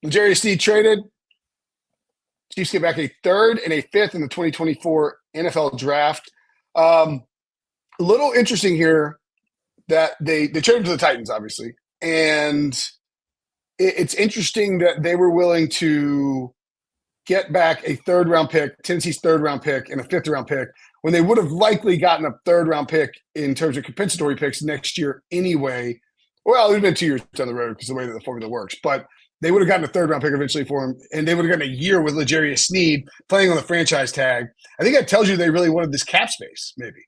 L'Jarius Sneed traded. Chiefs get back a third and a fifth in the 2024 NFL draft. A little interesting here that they traded to the Titans, obviously. And it's interesting that they were willing to get back a third-round pick, Tennessee's third-round pick, and a fifth-round pick, when they would have likely gotten a third-round pick in terms of compensatory picks next year anyway. Well, it would have been 2 years down the road because of the way that the formula works. But they would have gotten a third-round pick eventually for him, and they would have gotten a year with L'Jarius Sneed playing on the franchise tag. I think that tells you they really wanted this cap space, maybe.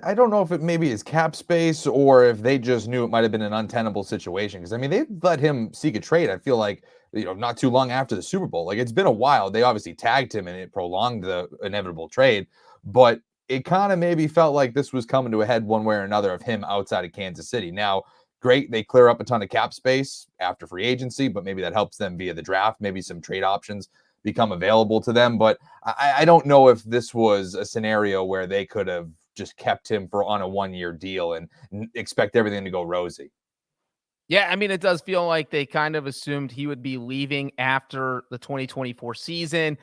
I don't know if it maybe is cap space or if they just knew it might have been an untenable situation. Because, I mean, they let him seek a trade, I feel like, not too long after the Super Bowl. Like, it's been a while. They obviously tagged him and it prolonged the inevitable trade. But it kind of maybe felt like this was coming to a head one way or another of him outside of Kansas City. Now, great, they clear up a ton of cap space after free agency, but maybe that helps them via the draft. Maybe some trade options become available to them. But I don't know if this was a scenario where they could have just kept him on a 1-year deal and expect everything to go rosy. Yeah, I mean, it does feel like they kind of assumed he would be leaving after the 2024 season.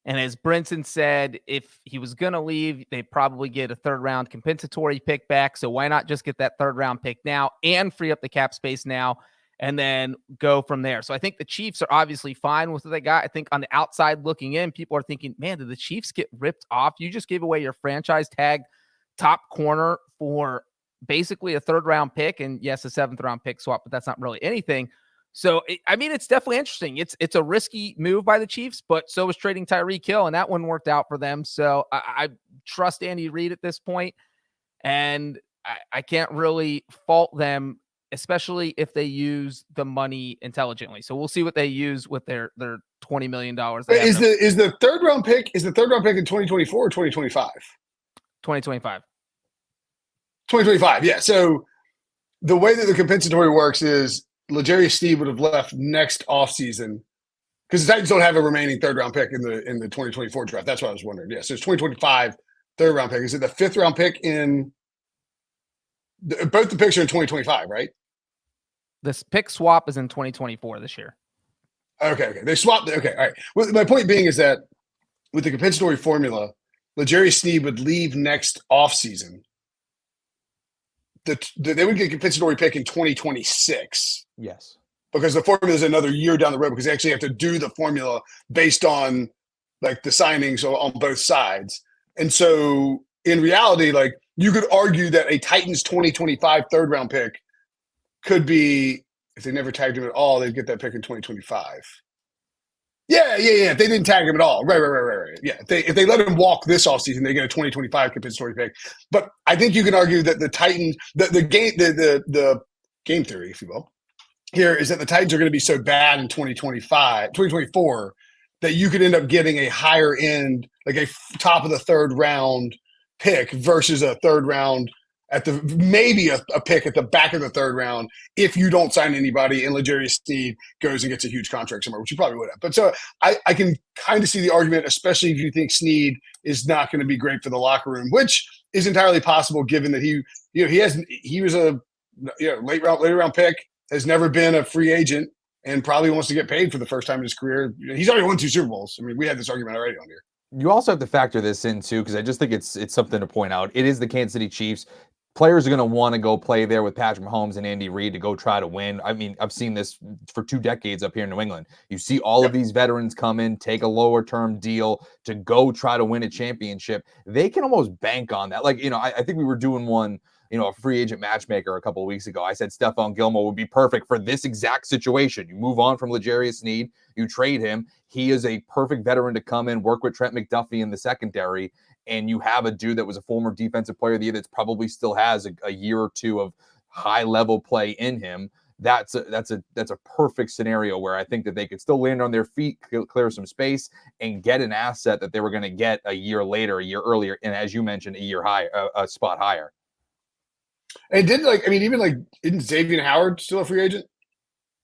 And as Brinson said, if he was going to leave, they'd probably get a third-round compensatory pick back. So why not just get that third-round pick now and free up the cap space now and then go from there? So I think the Chiefs are obviously fine with what they got. I think on the outside looking in, people are thinking, man, did the Chiefs get ripped off? You just gave away your franchise tag top corner for basically a third-round pick, and yes, a seventh-round pick swap, but that's not really anything. So, I mean, it's definitely interesting. It's a risky move by the Chiefs, but so was trading Tyreek Hill, and that one worked out for them. So I trust Andy Reid at this point, and I can't really fault them, especially if they use the money intelligently. So we'll see what they use with their $20 million. Is the third-round pick in 2024 or 2025? 2025. 2025, yeah. So the way that the compensatory works is L'Jarius Sneed would have left next offseason because the Titans don't have a remaining third-round pick in the 2024 draft. That's what I was wondering. Yeah, so it's 2025 third-round pick. Is it the fifth-round pick in both the picks are in 2025, right? This pick swap is in 2024 this year. Okay. They swapped. Okay, all right. Well, my point being is that with the compensatory formula, L'Jarius Sneed would leave next offseason. They would get a compensatory pick in 2026. Yes. Because the formula is another year down the road because they actually have to do the formula based on like the signings on both sides. And so in reality, like you could argue that a Titans 2025 third round pick could be, if they never tagged him at all, they'd get that pick in 2025. Yeah. If they didn't tag him at all. Right. Yeah. If they let him walk this offseason, they get a 2025 compensatory pick. But I think you can argue that the Titans, the game theory, if you will, here is that the Titans are going to be so bad in 2024 that you could end up getting a higher end, like a top of the third round pick versus a third round at the maybe a pick at the back of the third round if you don't sign anybody and L'Jarius Sneed goes and gets a huge contract somewhere, which you probably would have. But so I can kind of see the argument, especially if you think Sneed is not going to be great for the locker room, which is entirely possible given that he was a later round pick, has never been a free agent, and probably wants to get paid for the first time in his career. He's already won 2 Super Bowls. I mean, we had this argument already on here. You also have to factor this in too, because I just think it's something to point out. It is the Kansas City Chiefs. Players are going to want to go play there with Patrick Mahomes and Andy Reid to go try to win. I mean, I've seen this for 2 decades up here in New England. You see all of these veterans come in, take a lower term deal to go try to win a championship. They can almost bank on that. Like, I think we were doing one, a free agent matchmaker a couple of weeks ago. I said Stephon Gilmore would be perfect for this exact situation. You move on from L'Jarius Sneed, you trade him. He is a perfect veteran to come in, work with Trent McDuffie in the secondary, and you have a dude that was a former defensive player of the year that's probably still has a year or 2 of high-level play in him. That's a perfect scenario where I think that they could still land on their feet, clear some space, and get an asset that they were going to get a year later, a year earlier, and as you mentioned, a year higher, a spot higher. And isn't Xavier Howard still a free agent?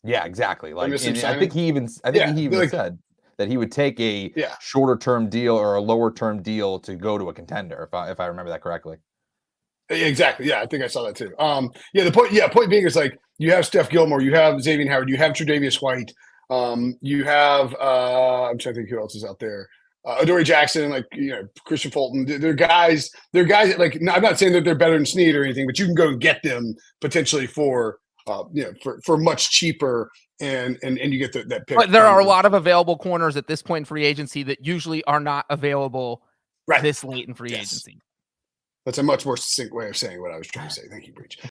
Yeah, exactly. I think he even said that he would take a shorter term deal or a lower term deal to go to a contender, if I remember that correctly. Exactly. Yeah, I think I saw that too. Point being is like you have Steph Gilmore, you have Xavier Howard, you have Tre'Davious White, you have I'm trying to think who else is out there. Adoree Jackson, like Christian Fulton. They're guys. They're guys that, like, I'm not saying that they're better than Sneed or anything, but you can go and get them potentially for for much cheaper, and you get that pick. But there are a lot of available corners at this point in free agency that usually are not available this late in free agency. That's a much more succinct way of saying what I was trying to say. Thank you, Breach.